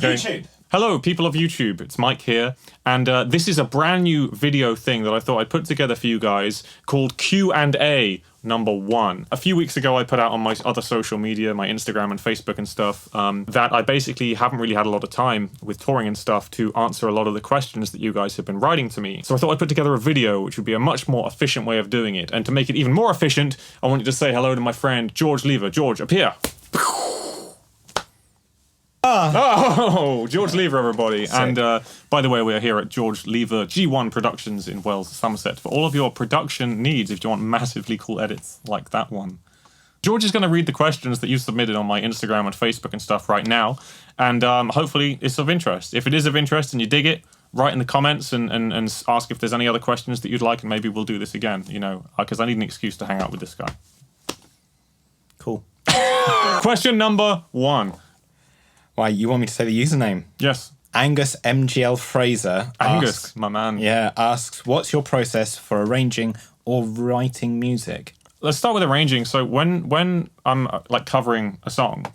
Okay. YouTube. Hello, people of YouTube. It's Mike here, and this is a brand new video thing that I thought I'd put together for you guys called Q&A number 1. A few weeks ago, I put out on my other social media, my Instagram and Facebook and stuff, that I basically haven't really had a lot of time with touring and stuff to answer a lot of the questions that you guys have been writing to me. So I thought I'd put together a video, which would be a much more efficient way of doing it. And to make it even more efficient, I want you to say hello to my friend George Lever. George, appear. Oh, George Lever, everybody. Sick. And by the way, we are here at George Lever G1 Productions in Wells, Somerset, for all of your production needs if you want massively cool edits like that one. George is going to read the questions that you submitted on my Instagram and Facebook and stuff right now, and hopefully it's of interest. If it is of interest and you dig it, write in the comments and ask if there's any other questions that you'd like, and maybe we'll do this again, you know, because I need an excuse to hang out with this guy. Cool. Question number 1. Why, you want me to say the username? Yes. Angus MGL Fraser. Angus, asks, my man. Yeah, asks, what's your process for arranging or writing music? Let's start with arranging. So when I'm like covering a song,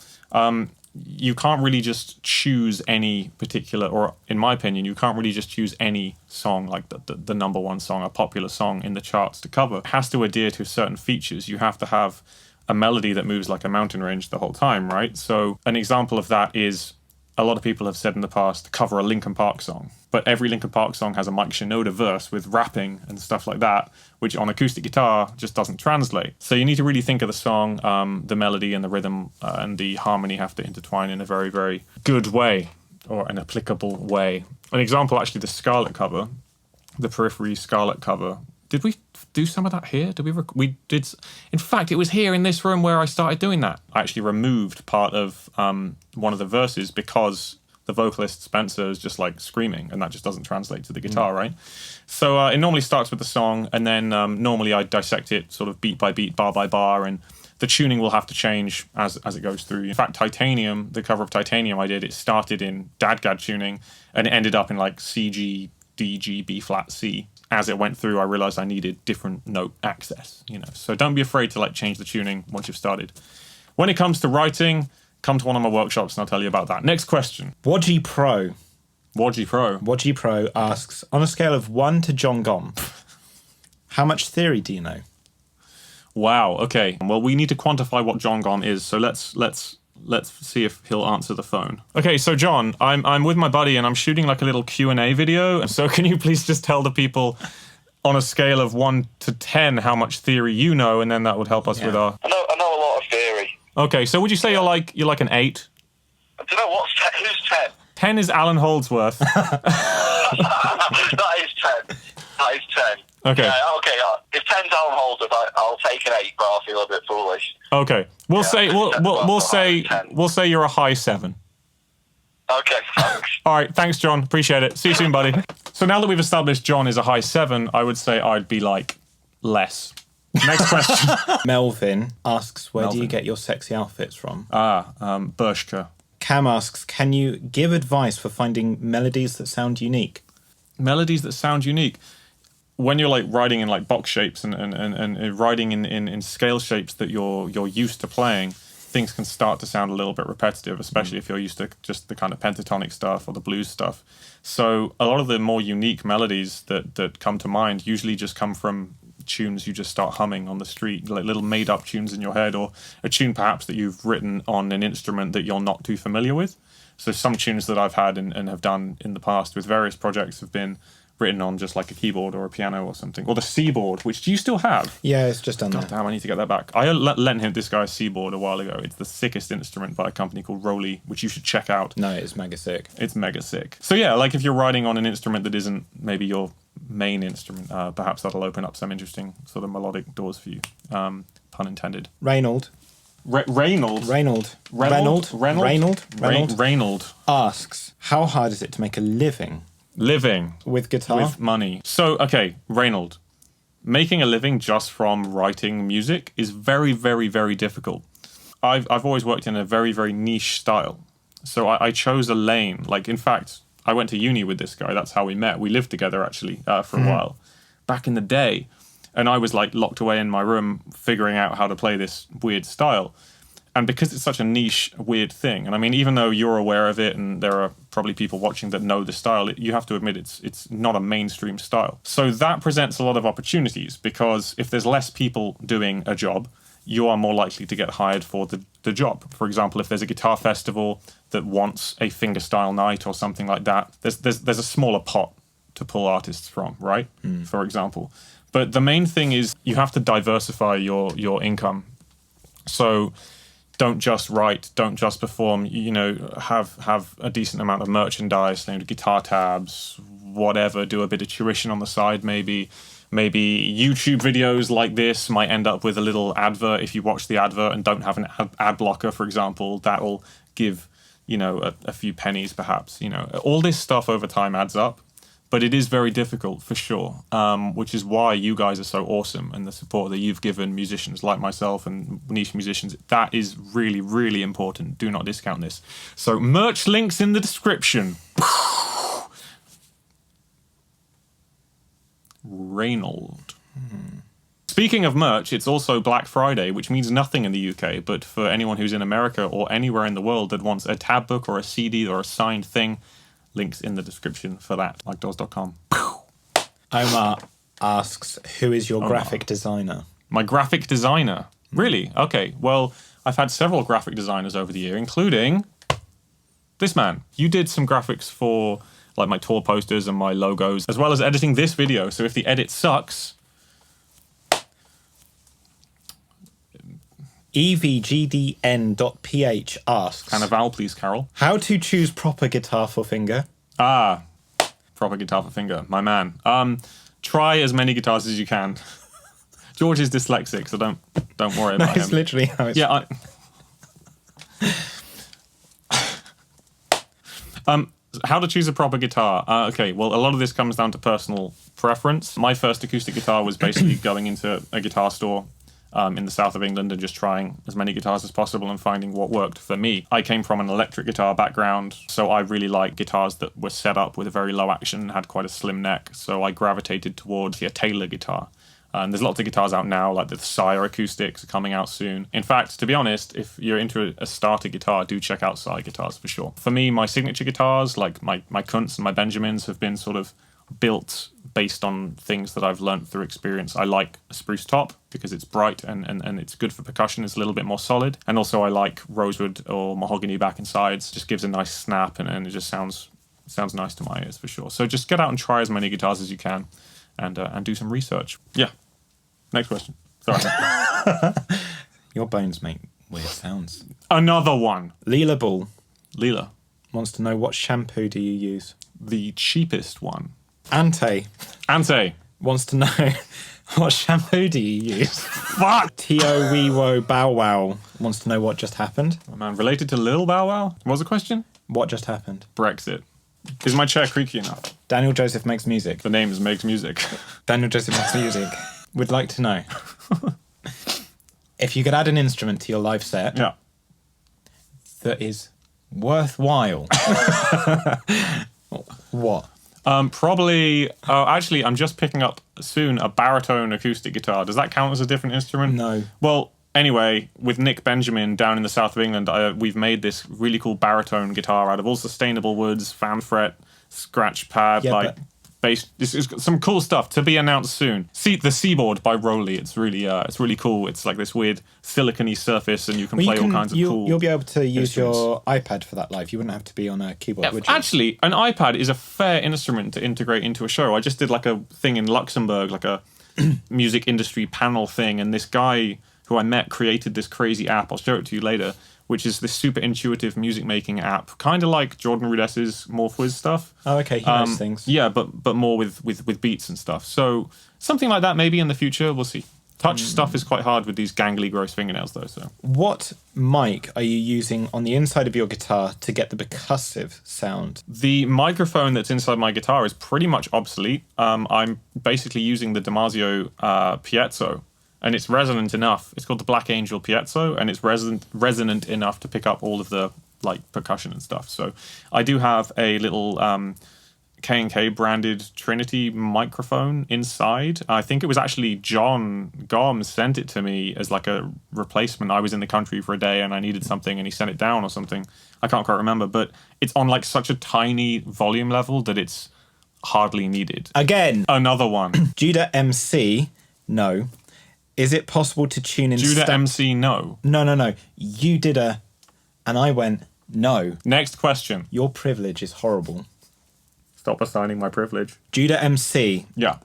you can't really just choose any particular, or in my opinion, you can't really just choose any song, like the number one song, a popular song in the charts to cover. It has to adhere to certain features. You have to have a melody that moves like a mountain range the whole time, right? So an example of that is, a lot of people have said in the past, cover a Linkin Park song. But every Linkin Park song has a Mike Shinoda verse with rapping and stuff like that, which on acoustic guitar just doesn't translate. So you need to really think of the song, the melody and the rhythm and the harmony have to intertwine in a very, very good way, or an applicable way. An example, actually, the Scarlet cover, the Periphery Scarlet cover. Did we do some of that here? We did. In fact, it was here in this room where I started doing that. I actually removed part of one of the verses because the vocalist Spencer is just like screaming, and that just doesn't translate to the guitar, right? So it normally starts with the song, and then normally I dissect it sort of beat by beat, bar by bar, and the tuning will have to change as it goes through. In fact, Titanium, the cover of Titanium I did, it started in Dadgad tuning, and it ended up in like C, G, D, G, B flat, C. As it went through, I realized I needed different note access, you know. So don't be afraid to like change the tuning once you've started. When it comes to writing, come to one of my workshops and I'll tell you about that. Next question. Wodgy Pro. Wodgy Pro. Wodgy Pro asks, on a scale of 1 to Jon Gomm, how much theory do you know? Wow. Okay. Well, we need to quantify what Jon Gomm is. So let's see if he'll answer the phone. Okay, so John, I'm with my buddy and I'm shooting like a little Q&A video. So can you please just tell the people on a scale of 1 to 10 how much theory you know, and then that would help us with our... I know a lot of theory. Okay, so would you say you're like an 8? I don't know, who's 10? 10 is Alan Holdsworth. That is 10. That is 10. Okay. Yeah, okay. If 10's Alan Holder, I'll take an 8, but I'll feel a bit foolish. Okay. We'll say you're a high 7. Okay, thanks. All right, thanks, John. Appreciate it. See you soon, buddy. So now that we've established John is a high 7, I would say I'd be like less. Next question. Melvin asks, where do you get your sexy outfits from? Bershka. Cam asks, can you give advice for finding melodies that sound unique? Melodies that sound unique. When you're like writing in like box shapes and writing in scale shapes that you're used to playing, things can start to sound a little bit repetitive, especially if you're used to just the kind of pentatonic stuff or the blues stuff. So a lot of the more unique melodies that come to mind usually just come from tunes you just start humming on the street, like little made-up tunes in your head, or a tune perhaps that you've written on an instrument that you're not too familiar with. So some tunes that I've had and have done in the past with various projects have been written on just like a keyboard or a piano or something. Or the C-board, which do you still have? Yeah, it's just done God damn, I need to get that back. I lent him this guy's C-board a while ago. It's the sickest instrument by a company called Roly, which you should check out. No, it's mega sick. It's mega sick. So yeah, like if you're writing on an instrument that isn't maybe your main instrument, perhaps that'll open up some interesting sort of melodic doors for you. Pun intended. Reynold asks, how hard is it to make a living with guitar? With money. So, okay, Reynold, making a living just from writing music is very, very, very difficult. I've always worked in a very, very niche style. So I chose a lane. Like, in fact, I went to uni with this guy. That's how we met. We lived together, actually, for a while. Back in the day. And I was, like, locked away in my room figuring out how to play this weird style. And because it's such a niche, weird thing, and I mean, even though you're aware of it and there are probably people watching that know the style, you have to admit it's not a mainstream style. So that presents a lot of opportunities, because if there's less people doing a job, you are more likely to get hired for the job. For example, if there's a guitar festival that wants a fingerstyle night or something like that, there's a smaller pot to pull artists from, right? For example. But the main thing is you have to diversify your income. So don't just write, don't just perform, have a decent amount of merchandise, guitar tabs, whatever, do a bit of tuition on the side maybe. Maybe YouTube videos like this might end up with a little advert. If you watch the advert and don't have an ad blocker, for example, that will give, a few pennies perhaps. All this stuff over time adds up, but it is very difficult for sure, which is why you guys are so awesome, and the support that you've given musicians like myself and niche musicians, that is really, really important. Do not discount this. So merch links in the description. Reynold. Speaking of merch, it's also Black Friday, which means nothing in the UK, but for anyone who's in America or anywhere in the world that wants a tab book or a CD or a signed thing, links in the description for that, like Dawes.com. Omar asks, who is your graphic designer? My graphic designer? Really? Okay, well, I've had several graphic designers over the year, including this man. You did some graphics for like my tour posters and my logos, as well as editing this video. So if the edit sucks... evgdn.ph asks... Can a vowel, please, Carol? How to choose proper guitar for finger? Proper guitar for finger, my man. Try as many guitars as you can. George is dyslexic, so don't worry about him. That's literally how it's... Yeah, how to choose a proper guitar. Okay, well, a lot of this comes down to personal preference. My first acoustic guitar was basically going into a guitar store in the south of England and just trying as many guitars as possible and finding what worked for me. I came from an electric guitar background, so I really liked guitars that were set up with a very low action and had quite a slim neck, so I gravitated towards a Taylor guitar. And there's lots of guitars out now, like the Sire acoustics are coming out soon. In fact, to be honest, if you're into a starter guitar, do check out Sire guitars for sure. For me, my signature guitars, like my Kunz and my Benjamins, have been sort of built based on things that I've learned through experience. I like a spruce top because it's bright and it's good for percussion. It's a little bit more solid. And also I like rosewood or mahogany back and sides. Just gives a nice snap and it just sounds nice to my ears for sure. So just get out and try as many guitars as you can. And do some research. Yeah. Next question. Sorry. Your bones make weird sounds. Another one. Leela Ball Leela. wants to know, what shampoo do you use? The cheapest one. Ante wants to know, what shampoo do you use? Fuck! Tio Weewo Bow Wow wants to know what just happened. Oh, man, related to Lil Bow Wow? What was the question? What just happened? Brexit. Is my chair creaky enough? Daniel Joseph makes music. The name is Makes Music. Daniel Joseph makes music. Would like to know, if you could add an instrument to your live set Yeah. that is worthwhile, what? Probably... actually, I'm just picking up soon a baritone acoustic guitar. Does that count as a different instrument? No. Well, anyway, with Nick Benjamin down in the south of England, we've made this really cool baritone guitar out of all sustainable woods, fan fret, scratch pad, bass. This is some cool stuff to be announced soon. See the Seaboard by Rowley. It's really cool. It's like this weird silicone-y surface, and you can play all kinds of cool. You'll be able to use your iPad for that live. You wouldn't have to be on a keyboard, would you? Actually, an iPad is a fair instrument to integrate into a show. I just did like a thing in Luxembourg, like a music industry panel thing, and this guy who I met created this crazy app. I'll show it to you later, which is this super intuitive music making app, kind of like Jordan Rudess's Morphwiz stuff. Oh, okay, he knows things. Yeah, but more with beats and stuff. So something like that maybe in the future. We'll see. Touch stuff is quite hard with these gangly, gross fingernails, though. So what mic are you using on the inside of your guitar to get the percussive sound? The microphone that's inside my guitar is pretty much obsolete. I'm basically using the Damasio Piezo. And it's resonant enough. It's called the Black Angel Piezo, and it's resonant enough to pick up all of the like percussion and stuff. So I do have a little K&K branded Trinity microphone inside. I think it was actually Jon Gomm sent it to me as like a replacement. I was in the country for a day and I needed something and he sent it down or something. I can't quite remember, but it's on like such a tiny volume level that it's hardly needed. Again. Another one. Judah MC, no. Is it possible to tune in... Judah MC, no. No. You did a... And I went, no. Next question. Your privilege is horrible. Stop assigning my privilege. Judah MC Yeah.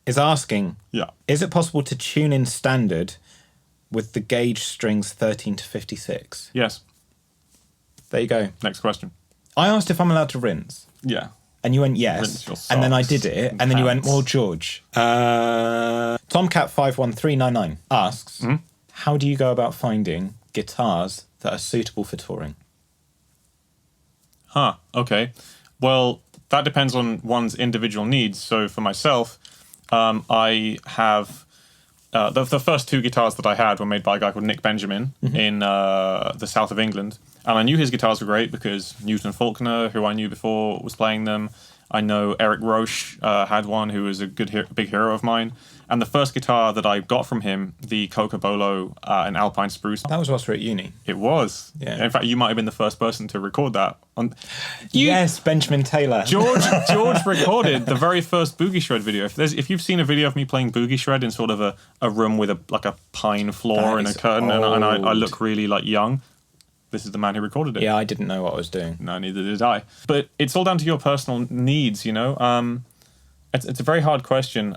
is asking, Yeah. is it possible to tune in standard with the gauge strings 13 to 56? Yes. There you go. Next question. I asked if I'm allowed to rinse. Yeah. And you went, Rinse yes. your And then I socks did it. and And then you went, pants. well, George. Tomcat51399 asks, how do you go about finding guitars that are suitable for touring? Huh. Okay. Well, that depends on one's individual needs. So for myself, I have... the first two guitars that I had were made by a guy called Nick Benjamin in the south of England. And I knew his guitars were great because Newton Faulkner, who I knew before, was playing them. I know Eric Roche had one who was a big hero of mine. And the first guitar that I got from him, the Coca Bolo, an Alpine Spruce. That was whilst we were at uni. It was. Yeah. In fact, you might have been the first person to record that. Yes, Benjamin Taylor. George recorded the very first Boogie Shred video. If you've seen a video of me playing Boogie Shred in sort of a room with a pine floor That and a is curtain, and I old. look really like young, this is the man who recorded it. Yeah, I didn't know what I was doing. No, neither did I. But it's all down to your personal needs, you know. It's a very hard question.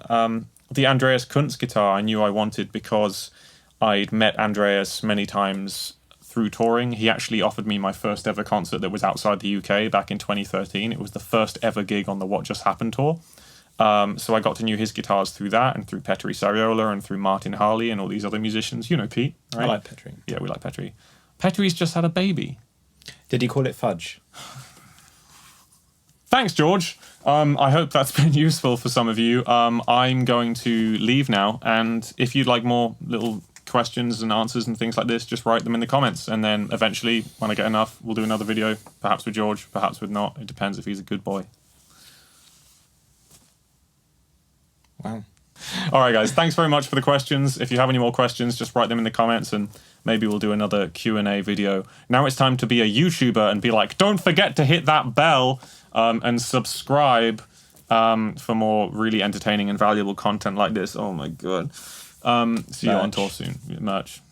The Andreas Kuntz guitar I knew I wanted because I'd met Andreas many times through touring. He actually offered me my first ever concert that was outside the UK back in 2013. It was the first ever gig on the What Just Happened tour. So I got to know his guitars through that and through Petri Sariola and through Martin Harley and all these other musicians. You know Pete, right? I like Petri. Yeah, we like Petri. Petri's just had a baby. Did he call it Fudge? Thanks, George. I hope that's been useful for some of you. I'm going to leave now, and if you'd like more little questions and answers and things like this, just write them in the comments, and then eventually, when I get enough, we'll do another video, perhaps with George, perhaps with not. It depends if he's a good boy. Wow. All right, guys, thanks very much for the questions. If you have any more questions, just write them in the comments, and maybe we'll do another Q&A video. Now it's time to be a YouTuber and be like, don't forget to hit that bell and subscribe for more really entertaining and valuable content like this. Oh, my God. See you on tour soon. Merch.